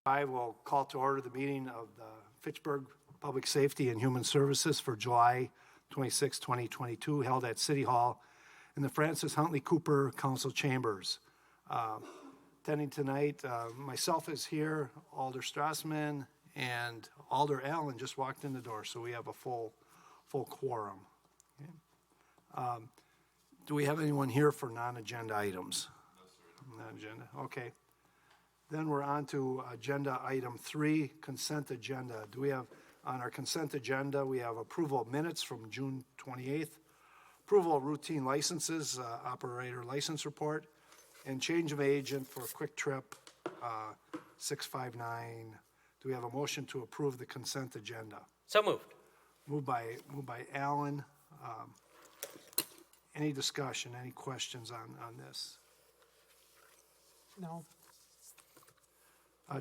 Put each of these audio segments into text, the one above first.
I will call to order the meeting of the Fitchburg Public Safety and Human Services for July 26, 2022, held at City Hall in the Francis Huntley Cooper Council Chambers. Attending tonight, myself is here, Alder Strassman, and Alder Allen just walked in the door, so we have a full quorum. Okay. Do we have anyone here for non-agenda items? No, sir. Non-agenda, okay. Then we're on to agenda item 3, consent agenda. Do we have, on our consent agenda, we have approval of minutes from June 28th, approval of routine licenses, operator license report, and change of agent for Quick Trip 659. Do we have a motion to approve the consent agenda? So moved. Moved by Alan. Any discussion, any questions on this? No.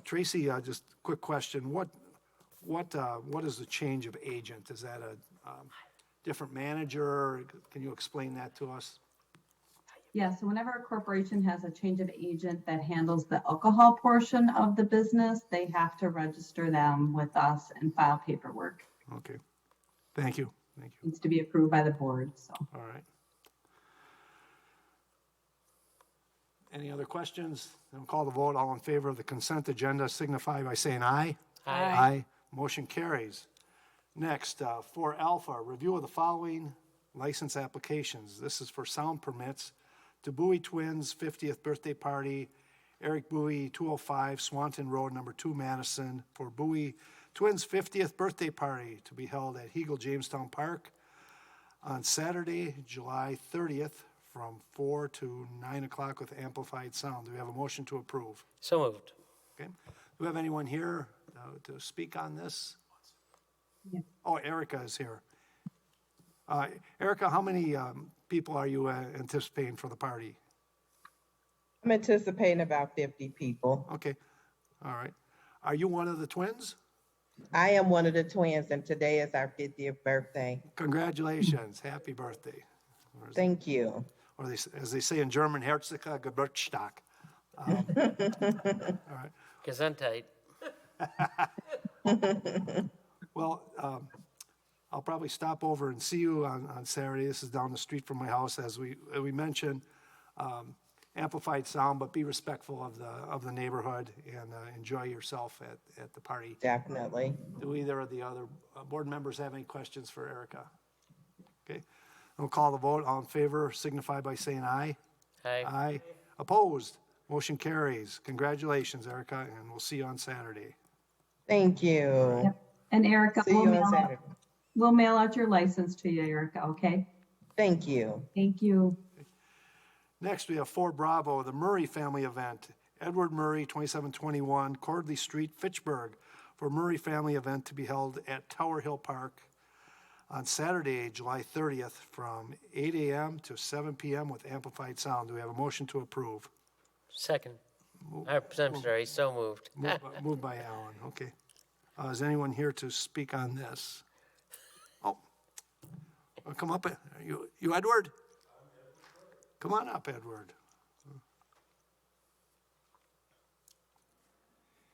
Tracy, just a quick question. What is the change of agent? Is that a different manager? Can you explain that to us? Yeah, so whenever a corporation has a change of agent that handles the alcohol portion of the business, they have to register them with us and file paperwork. Okay. Thank you. Thank you. Needs to be approved by the board, so. All right. Any other questions? Then call the vote. All in favor of the consent agenda signify by saying aye. Aye. Aye. Motion carries. Next, for Alpha, review of the following license applications. This is for sound permits to Bowie Twins 50th birthday party, Eric Bowie, 205 Swanton Road, number 2, Madison, for Bowie Twins 50th birthday party to be held at Hegel Jamestown Park on Saturday, July 30th, from 4 to 9 o'clock with amplified sound. Do we have a motion to approve? So moved. Okay. Do we have anyone here to speak on this? Yeah. Oh, Erica is here. Erica, how many people are you anticipating for the party? I'm anticipating about 50 people. Okay. All right. Are you one of the twins? I am one of the twins, and today is our 50th birthday. Congratulations. Happy birthday. Thank you. Or as they say in German, Herzlichen Geburtstag. All right. Gesundheit. Well, I'll probably stop over and see you on Saturday. This is down the street from my house, as we mentioned. Amplified sound, but be respectful of the neighborhood and enjoy yourself at the party. Definitely. Do either of the other board members have any questions for Erica? Okay. We'll call the vote. All in favor signify by saying aye. Aye. Aye. Opposed? Motion carries. Congratulations, Erica, and we'll see you on Saturday. Thank you. Yep. And Erica, See you on Saturday. we'll mail out your license to you, Erica, okay? Thank you. Thank you. Next, we have 4 Bravo, the Murray family event. Edward Murray, 2721 Cordley Street, Fitchburg, for Murray family event to be held at Tower Hill Park on Saturday, July 30th, from 8 a.m. to 7 p.m. with amplified sound. Do we have a motion to approve? Second. I'm sorry, so moved. Moved by Alan, okay. Is anyone here to speak on this? Oh, come up. You Edward? Come on up, Edward.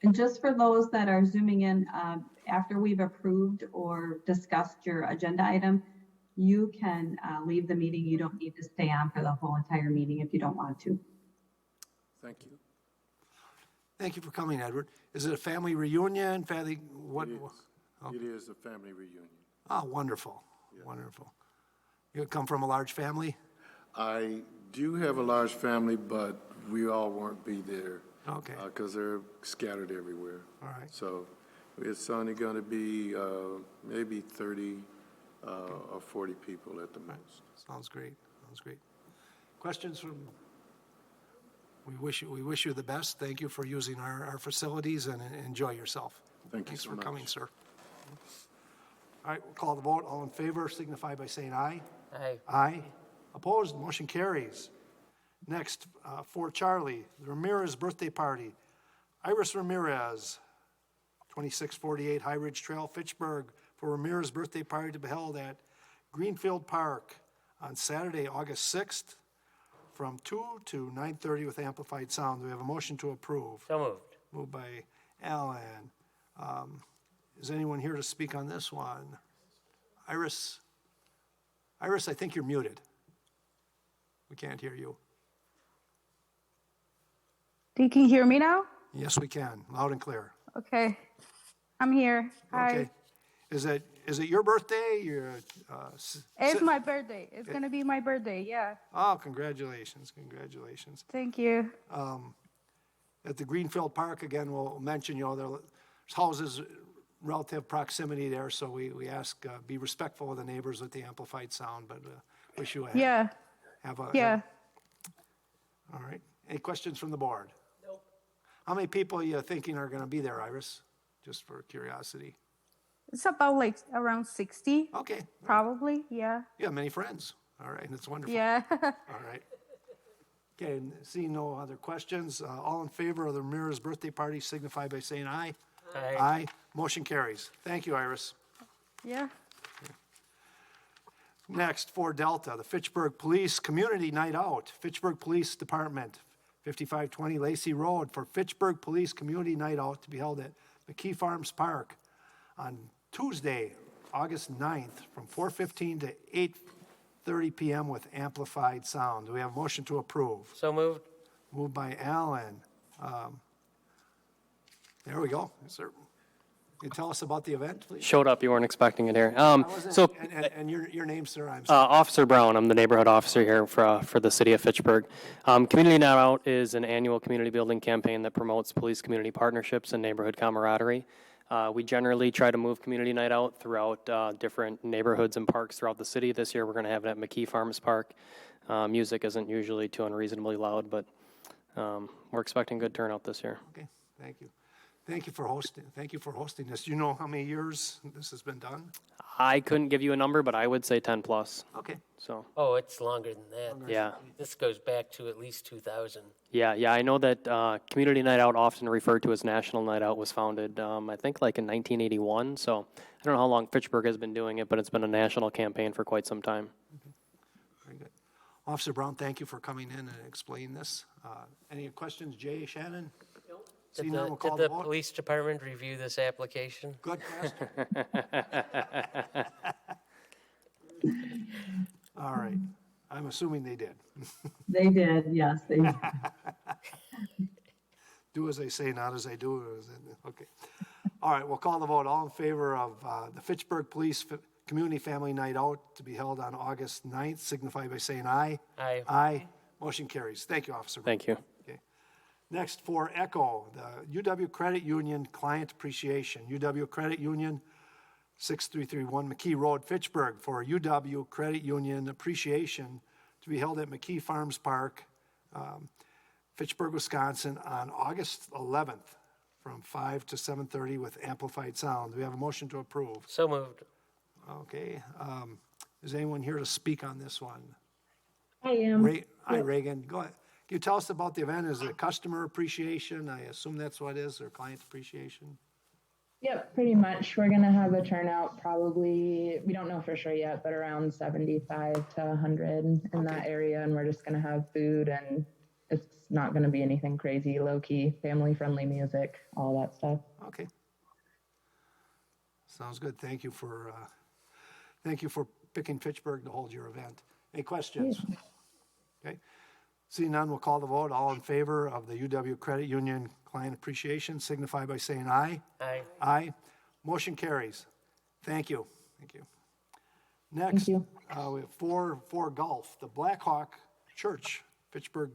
And just for those that are zooming in, after we've approved or discussed your agenda item, you can leave the meeting. You don't need to stay on for the whole entire meeting if you don't want to. Thank you. Thank you for coming, Edward. Is it a family reunion? What? It is a family reunion. Oh, wonderful, wonderful. You come from a large family? I do have a large family, but we all won't be there. Okay. Because they're scattered everywhere. All right. So it's only going to be maybe 30 or 40 people at the most. Sounds great. Sounds great. Questions from? We wish you the best. Thank you for using our facilities and enjoy yourself. Thank you Thanks so for much. coming, sir. All right, we'll call the vote. All in favor signify by saying aye. Aye. Aye. Opposed? Motion carries. Next, for Charlie, the Ramirez birthday party. Iris Ramirez, 2648 High Ridge Trail, Fitchburg, for Ramirez birthday party to be held at Greenfield Park on Saturday, August 6th, from 2 to 9:30 with amplified sound. Do we have a motion to approve? So moved. Moved by Alan. Is anyone here to speak on this one? Iris? Iris, I think you're muted. We can't hear you. You can hear me now? Yes, we can, loud and clear. Okay. I'm here. Hi. Okay. Is it your birthday? It's my birthday. It's going to be my birthday. Yeah. Oh, congratulations, congratulations. Thank you. At the Greenfield Park, again, we'll mention, there's houses relative proximity there, so we ask, be respectful of the neighbors with the amplified sound, but wish you a Yeah. Yeah. All right. Any questions from the board? Nope. How many people are you thinking are going to be there, Iris? Just for curiosity. It's about like around 60. Okay. Probably. Yeah. You have many friends. All right. That's wonderful. Yeah. All right. Okay. And seeing no other questions, all in favor of the Ramirez birthday party signify by saying aye. Aye. Aye. Motion carries. Thank you, Iris. Yeah. Next, for Delta, the Fitchburg Police Community Night Out. Fitchburg Police Department, 5520 Lacey Road, for Fitchburg Police Community Night Out to be held at McKee Farms Park on Tuesday, August 9th, from 4:15 to 8:30 p.m. with amplified sound. Do we have a motion to approve? So moved. Moved by Alan. There we go. Can you tell us about the event, please? Showed up, you weren't expecting it here. And your name, sir, I'm sorry. Officer Brown, I'm the neighborhood officer here for the city of Fitchburg. Community Night Out is an annual community building campaign that promotes police community partnerships and neighborhood camaraderie. We generally try to move Community Night Out throughout different neighborhoods and parks throughout the city. This year, we're going to have it at McKee Farms Park. Music isn't usually too unreasonably loud, but we're expecting good turnout this year. Okay, thank you. Thank you for hosting this. Do you know how many years this has been done? I couldn't give you a number, but I would say 10 plus. Okay. So, Oh, it's longer than that. yeah. This goes back to at least 2000. Yeah, I know that Community Night Out, often referred to as National Night Out, was founded, I think, like in 1981. So I don't know how long Fitchburg has been doing it, but it's been a national campaign for quite some time. Very good. Officer Brown, thank you for coming in and explaining this. Any questions, Jay, Shannon? Did See, now we'll the, call did the the vote. police department review this application? Good question. All right. I'm assuming they did. They did, yes, they did. Do as I say, not as I do. Okay. All right, we'll call the vote. All in favor of the Fitchburg Police Community Family Night Out to be held on August 9th, signify by saying aye. Aye. Aye. Motion carries. Thank you, Officer. Thank you. Okay. Next, for ECHO, the UW Credit Union Client Appreciation. UW Credit Union, 6331 McKee Road, Fitchburg, for UW Credit Union Appreciation to be held at McKee Farms Park, Fitchburg, Wisconsin, on August 11th from 5 to 7:30 with amplified sound. Do we have a motion to approve? So moved. Okay. Is anyone here to speak on this one? I am. Hi, Reagan. Go ahead. Can you tell us about the event? Is it customer appreciation? I assume that's what it is, or client appreciation? Yep, pretty much. We're gonna have a turnout probably, we don't know for sure yet, but around 75 to 100 in that area. And we're just gonna have food, and it's not gonna be anything crazy, low key, family friendly music, all that stuff. Okay. Sounds good. Thank you for picking Fitchburg to hold your event. Any questions? Okay. Seeing none, we'll call the vote. All in favor of the UW Credit Union Client Appreciation signify by saying aye. Aye. Aye. Motion carries. Thank you. Thank you. Next, you. we have for golf, the Blackhawk Church, Fitchburg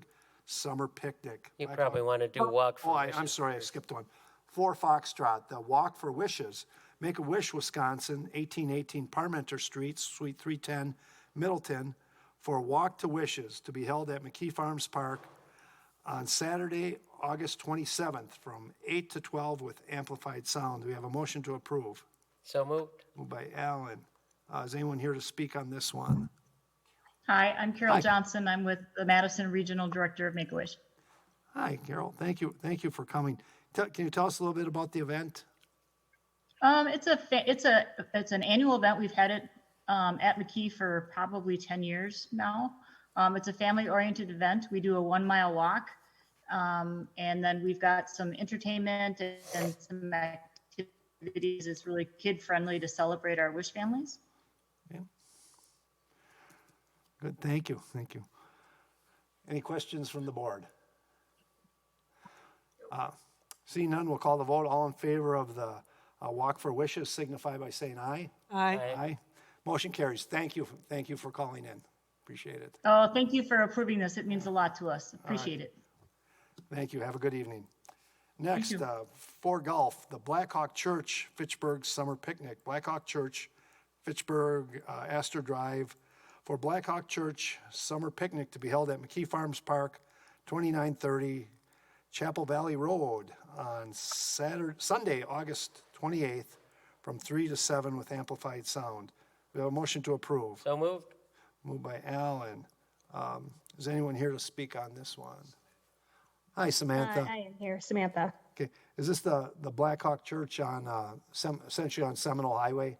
Summer Picnic. You Blackhawk- probably want to do walk for I'm wishes sorry, I first. skipped one. For Foxtrot, the Walk for Wishes, Make-A-Wish, Wisconsin, 1818 Parmenter Street, Suite 310, Middleton, for Walk to Wishes to be held at McKee Farms Park on Saturday, August 27th from 8 to 12 with amplified sound. Do we have a motion to approve? So moved. Moved by Alan. Is anyone here to speak on this one? Hi, I'm Carol Hi. Johnson. I'm with the Madison Regional Director of Make-A-Wish. Hi, Carol. Thank you. Thank you for coming. Can you tell us a little bit about the event? It's an annual event. We've had it at McKee for probably 10 years now. It's a family-oriented event. We do a 1 mile walk. And then we've got some entertainment and some activities. It's really kid-friendly to celebrate our Wish families. Good, thank you, thank you. Any questions from the board? Seeing none, we'll call the vote. All in favor of the Walk for Wishes signify by saying aye. Aye. Aye. Motion carries. Thank you for calling in. Appreciate it. Oh, thank you for approving this. It means a lot to us. Appreciate it. Thank you. Have a good evening. Next, you. for golf, the Blackhawk Church Fitchburg Summer Picnic. Blackhawk Church, Fitchburg, Astor Drive, for Blackhawk Church Summer Picnic to be held at McKee Farms Park, 2930 Chapel Valley Road on Sunday, August 28th, from 3 to 7 with amplified sound. We have a motion to approve. So moved. Moved by Alan. Is anyone here to speak on this one? Hi, Samantha. I am here, Samantha. Okay, is this the Blackhawk Church on, essentially on Seminole Highway?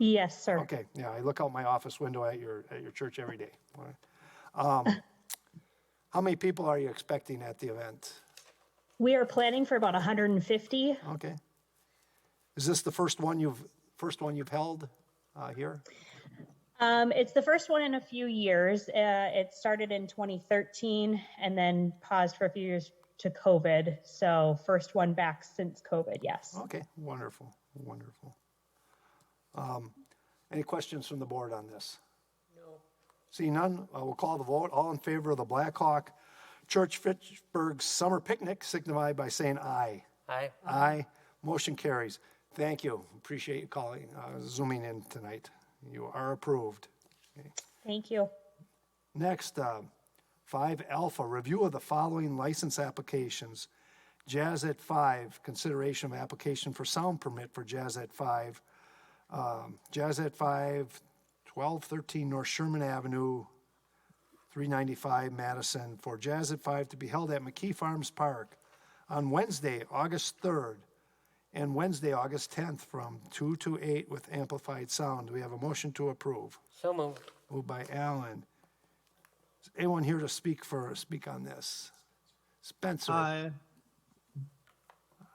Yes, sir. Okay, yeah, I look out my office window at your church every day. All right. How many people are you expecting at the event? We are planning for about 150. Okay. Is this the first one you've held here? It's the first one in a few years. It started in 2013 and then paused for a few years to COVID. So first one back since COVID, yes. Okay, wonderful, wonderful. Any questions from the board on this? No. Seeing none, we'll call the vote. All in favor of the Blackhawk Church Fitchburg Summer Picnic signify by saying aye. Aye. Aye. Motion carries. Thank you. Appreciate you calling, zooming in tonight. You are approved. Okay. Thank you. Next, 5 Alpha, review of the following license applications. Jazz at 5, consideration of application for sound permit for Jazz at 5. Jazz at 5, 1213 North Sherman Avenue, 395 Madison, for Jazz at 5 to be held at McKee Farms Park on Wednesday, August 3rd, and Wednesday, August 10th, from 2 to 8 with amplified sound. Do we have a motion to approve? So moved. Moved by Alan. Is anyone here to speak on this? Spencer? Aye.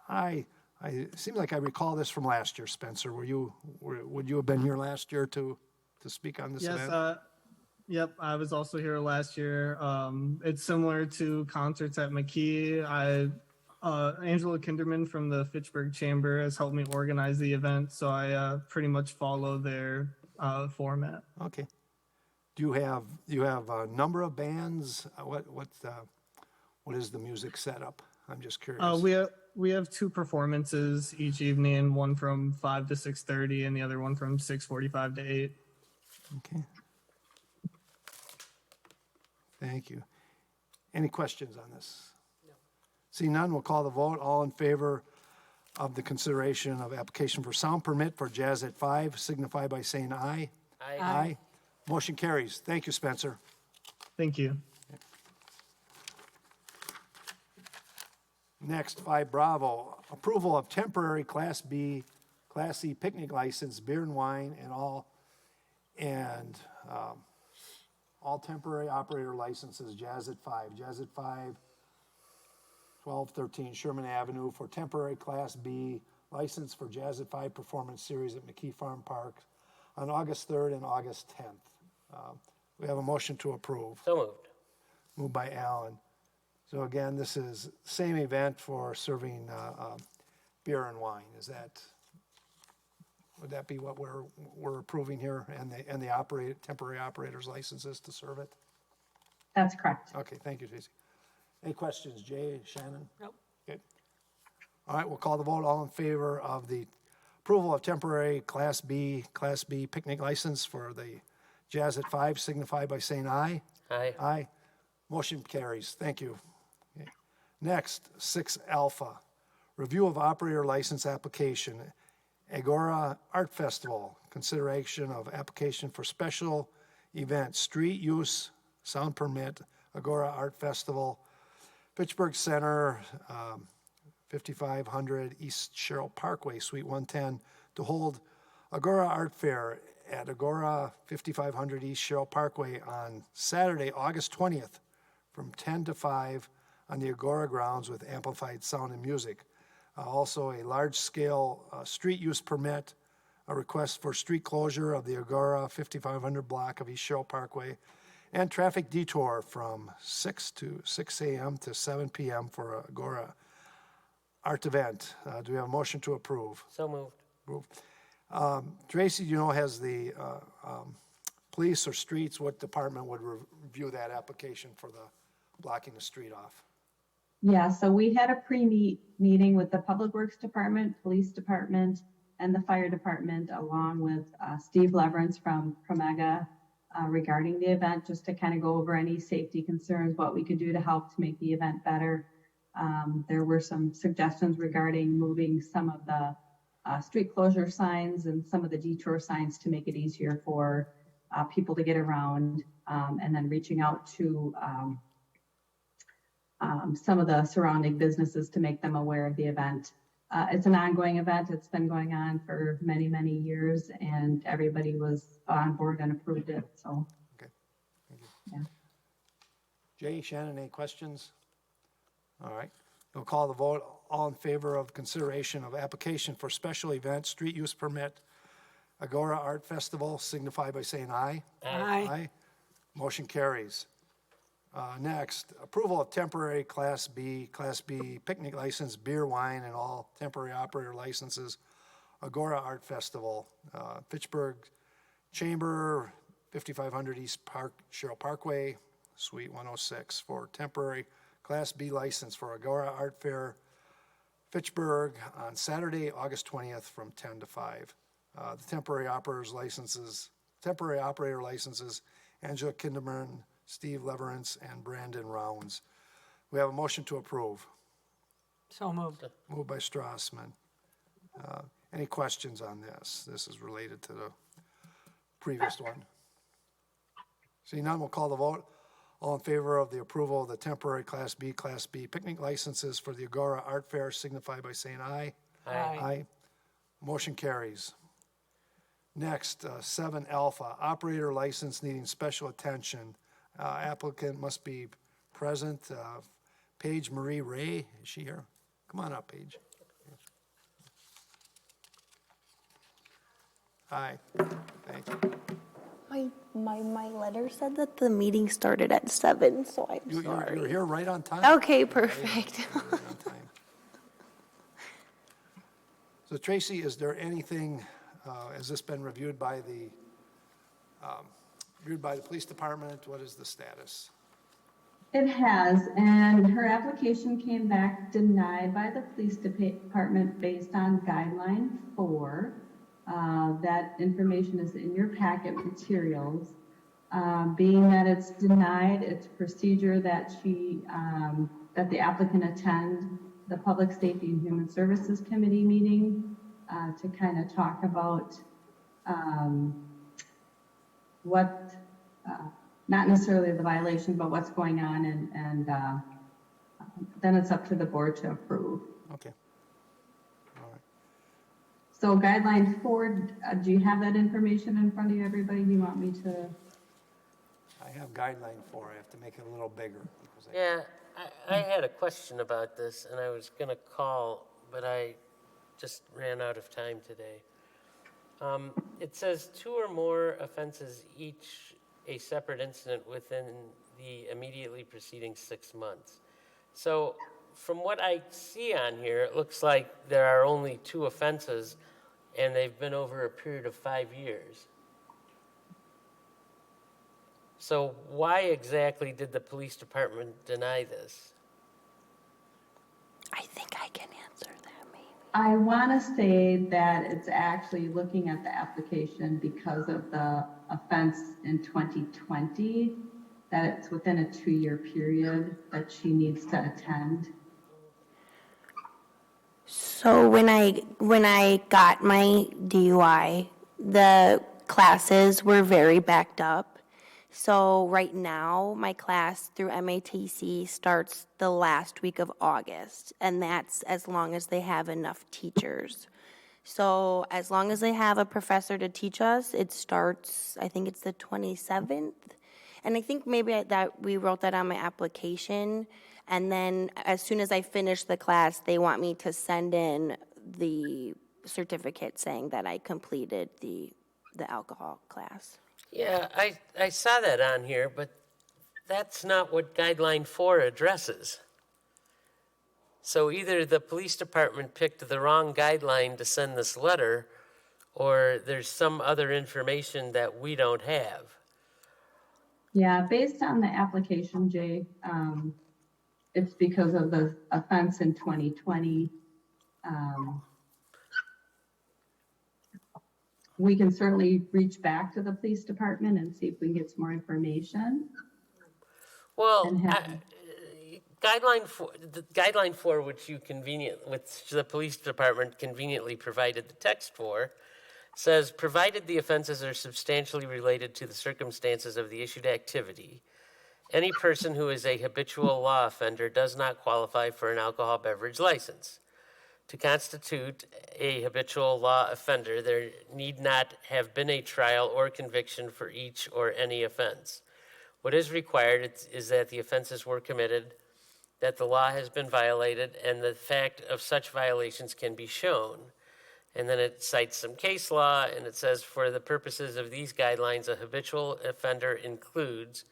Aye. It seems like I recall this from last year, Spencer. Would you have been here last year to speak on this event? Yes, yep, I was also here last year. It's similar to concerts at McKee. Angela Kinderman from the Fitchburg Chamber has helped me organize the event, so I pretty much follow their format. Okay. Do you have a number of bands? What is the music setup? I'm just curious. We have 2 performances each evening, one from 5 to 6:30 and the other one from 6:45 to 8. Okay. Thank you. Any questions on this? No. Seeing none, we'll call the vote. All in favor of the consideration of application for sound permit for Jazz at 5 signify by saying aye. Aye. Aye. Motion carries. Thank you, Spencer. Thank you. Next, 5 Bravo, approval of temporary Class B, Class C picnic license, beer and wine, and all temporary operator licenses, Jazz at 5. Jazz at 5, 1213 Sherman Avenue for temporary Class B license for Jazz at 5 performance series at McKee Farm Park on August 3rd and August 10th. We have a motion to approve. So moved. Moved by Alan. So again, this is same event for serving beer and wine. Would that be what we're approving here, and the temporary operators licenses to serve it? That's correct. Okay, thank you, Tracy. Any questions, Jay, Shannon? Nope. Okay. All right, we'll call the vote. All in favor of the approval of temporary Class B picnic license for the Jazz at 5 signify by saying aye. Aye. Aye. Motion carries. Thank you. Okay. Next, 6 Alpha, review of operator license application, Agora Art Festival, consideration of application for special event, street use, sound permit, Agora Art Festival, Fitchburg Center, 5500 East Sherrill Parkway, Suite 110, to hold Agora Art Fair at Agora 5500 East Sherrill Parkway on Saturday, August 20th, from 10 to 5 on the Agora grounds with amplified sound and music. Also, a large-scale street use permit, a request for street closure of the Agora 5500 block of East Sherrill Parkway, and traffic detour from 6 a.m. to 7 p.m. for Agora art event. Do we have a motion to approve? So moved. Approved. Tracy, has the police or streets, what department would review that application for the blocking the street off? Yeah, so we had a pre-meeting with the Public Works Department, Police Department, and the Fire Department, along with Steve Leverance from Promega regarding the event, just to kind of go over any safety concerns, what we could do to help to make the event better. There were some suggestions regarding moving some of the street closure signs and some of the detour signs to make it easier for people to get around, and then reaching out to some of the surrounding businesses to make them aware of the event. It's an ongoing event. It's been going on for many, many years, and everybody was on board and approved it, so. Okay, thank you. Yeah. Jay, Shannon, any questions? All right, we'll call the vote. All in favor of consideration of application for special event street use permit, Agora Art Festival, signify by saying aye. Aye. Motion carries. Next, approval of temporary Class B picnic license, beer, wine, and all temporary operator licenses, Agora Art Festival, Fitchburg Chamber, 5500 East Sherrill Parkway, Suite 106, for temporary Class B license for Agora Art Fair, Fitchburg, on Saturday, August 20th, from 10 to 5. The temporary operator licenses, Angela Kinderman, Steve Leverance, and Brandon Rounds. We have a motion to approve. So moved. Moved by Strassman. Any questions on this? This is related to the previous one. Seeing none, we'll call the vote. All in favor of the approval of the temporary Class B picnic licenses for the Agora Art Fair, signify by saying aye. Aye. Motion carries. Next, 7 Alpha, operator license needing special attention. Applicant must be present. Paige Marie Ray, is she here? Come on up, Paige. Hi, thank you. My letter said that the meeting started at 7, so I'm sorry. You're here right on time. Okay, perfect. Right on time. So Tracy, is there anything, has this been reviewed by the police department? What is the status? It has, and her application came back denied by the police department based on guideline 4. That information is in your packet materials. Being that it's denied, it's procedure that that the applicant attend the Public Safety and Human Services Committee meeting to kind of talk about what, not necessarily the violation, but what's going on, and then it's up to the board to approve. Okay. All right. So guideline 4, do you have that information in front of you, everybody? Do you want me to? I have guideline 4. I have to make it a little bigger. Yeah, I had a question about this, and I was going to call, but I just ran out of time today. It says 2 or more offenses, each a separate incident within the immediately preceding 6 months. So from what I see on here, it looks like there are only 2 offenses, and they've been over a period of 5 years. So why exactly did the police department deny this? I think I can answer that, maybe. I want to say that it's actually looking at the application because of the offense in 2020, that it's within a 2-year period that she needs to attend. So when I got my DUI, the classes were very backed up. So right now, my class through MATC starts the last week of August, and that's as long as they have enough teachers. So as long as they have a professor to teach us, it starts, I think it's the 27th. And I think maybe that we wrote that on my application. And then as soon as I finish the class, they want me to send in the certificate saying that I completed the alcohol class. Yeah, I saw that on here, but that's not what guideline 4 addresses. So either the police department picked the wrong guideline to send this letter, or there's some other information that we don't have. Yeah, based on the application, Jay, it's because of the offense in 2020. We can certainly reach back to the police department and see if we can get some more information. Well, And have- guideline 4, which the police department conveniently provided the text for, says, provided the offenses are substantially related to the circumstances of the issued activity, any person who is a habitual law offender does not qualify for an alcohol beverage license. To constitute a habitual law offender, there need not have been a trial or conviction for each or any offense. What is required is that the offenses were committed, that the law has been violated, and the fact of such violations can be shown. And then it cites some case law, and it says, for the purposes of these guidelines, a habitual offender includes,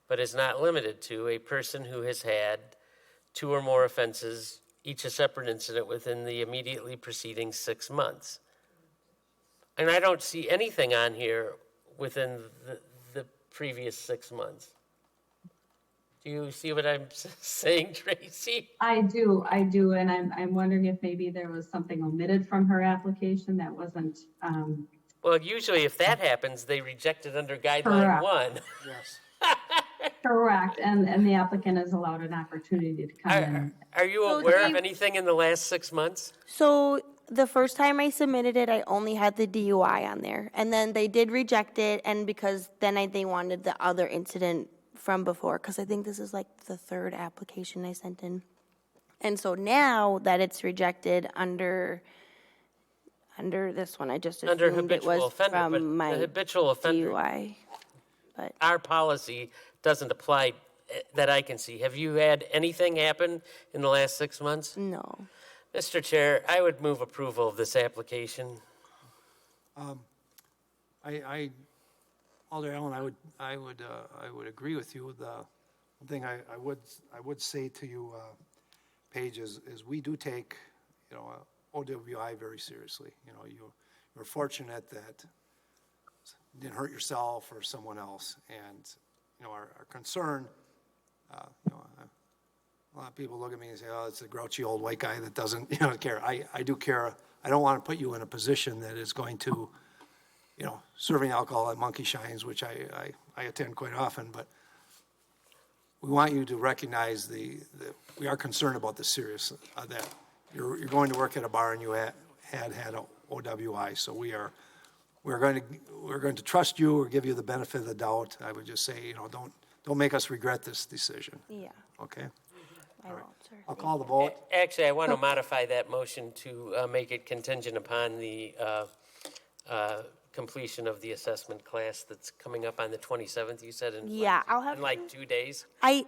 but is not limited to, a person who has had 2 or more offenses, each a separate incident within the immediately preceding 6 months. And I don't see anything on here within the previous 6 months. Do you see what I'm saying, Tracy? I do, and I'm wondering if maybe there was something omitted from her application that wasn't, Well, usually if that happens, they reject it under guideline Correct. 1. Yes. correct, and the applicant is allowed an opportunity to come in. Are you So aware of they- anything in the last 6 months? So the first time I submitted it, I only had the DUI on there. And then they did reject it, and because then they wanted the other incident from before, because I think this is like the 3rd application I sent in. And so now that it's rejected under this one, I just Under assumed it habitual was offender, but from my the habitual offender, DUI. But our policy doesn't apply that I can see. Have you had anything happen in the last 6 months? no. Mr. Chair, I would move approval of this application. Alder Allen, I would agree with you. The one thing I would say to you, Paige, is we do take, OWI very seriously. You're fortunate that you didn't hurt yourself or someone else. And, our concern, a lot of people look at me and say, oh, it's a grouchy old white guy that doesn't, care. I do care. I don't want to put you in a position that is going to, serving alcohol at Monkey Shines, which I attend quite often, but we want you to recognize that we are concerned about the serious, that you're going to work at a bar and you had a OWI, so we're going to trust you or give you the benefit of the doubt. I would just say, don't make us regret this decision, Yeah, okay? I won't, sir. I'll call the vote. Actually, I want to modify that motion to make it contingent upon the completion of the assessment class that's coming up on the 27th, you said, Yeah, I'll have in like 2 days? No,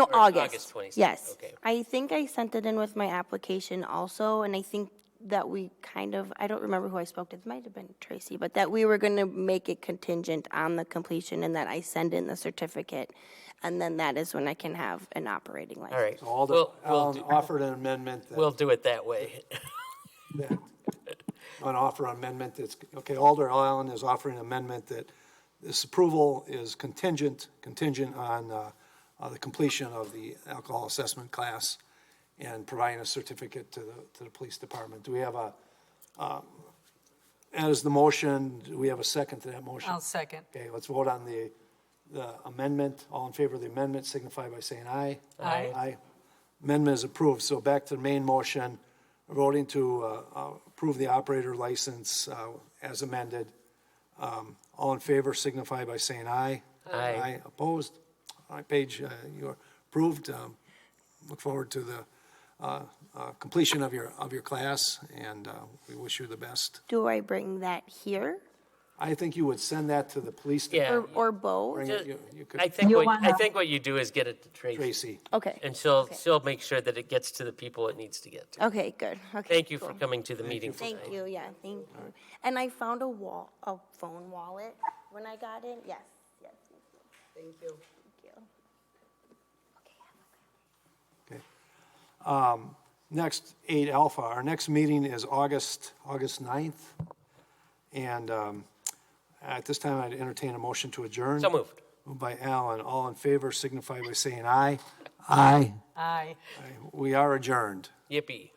Or August. August 27th, Yes. okay. I think I sent it in with my application also, and I think that we I don't remember who I spoke to, it might have been Tracy, but that we were going to make it contingent on the completion and that I send in the certificate, and then that is when I can have an operating license. All right. So Alder We'll Allen do- offered an amendment that. We'll do it that way. An offer amendment that's, okay, Alder Allen is offering an amendment that this approval is contingent on the completion of the alcohol assessment class and providing a certificate to the police department. Do we have as the motion, do we have a second to that motion? I'll second. Okay, let's vote on the amendment. All in favor of the amendment signify by saying aye. Aye. Aye. Amendment is approved. So back to the main motion, voting to approve the operator license as amended. All in favor signify by saying aye. Aye. Opposed? All right, Paige, you're approved. Look forward to the completion of your class, and we wish you the best. Do I bring that here? I think you would send that to the police Yeah. department. Or both? Bring it- you could- I think You'll what, I wanna- think what you do is get it to Tracy. Tracy. Okay. And she'll make sure that it gets to the people it needs to get to. Okay, good. Okay. Thank you for cool. coming to the meeting Thank tonight. you, yeah, thank you. And I found a phone wallet when I got in. Yes, yes. Thank you. Thank you. Okay. Next, 8 Alpha, our next meeting is August 9th. And at this time, I'd entertain a motion to adjourn. So moved. Moved by Alan. All in favor signify by saying aye. Aye. Aye. We are adjourned. Yippee.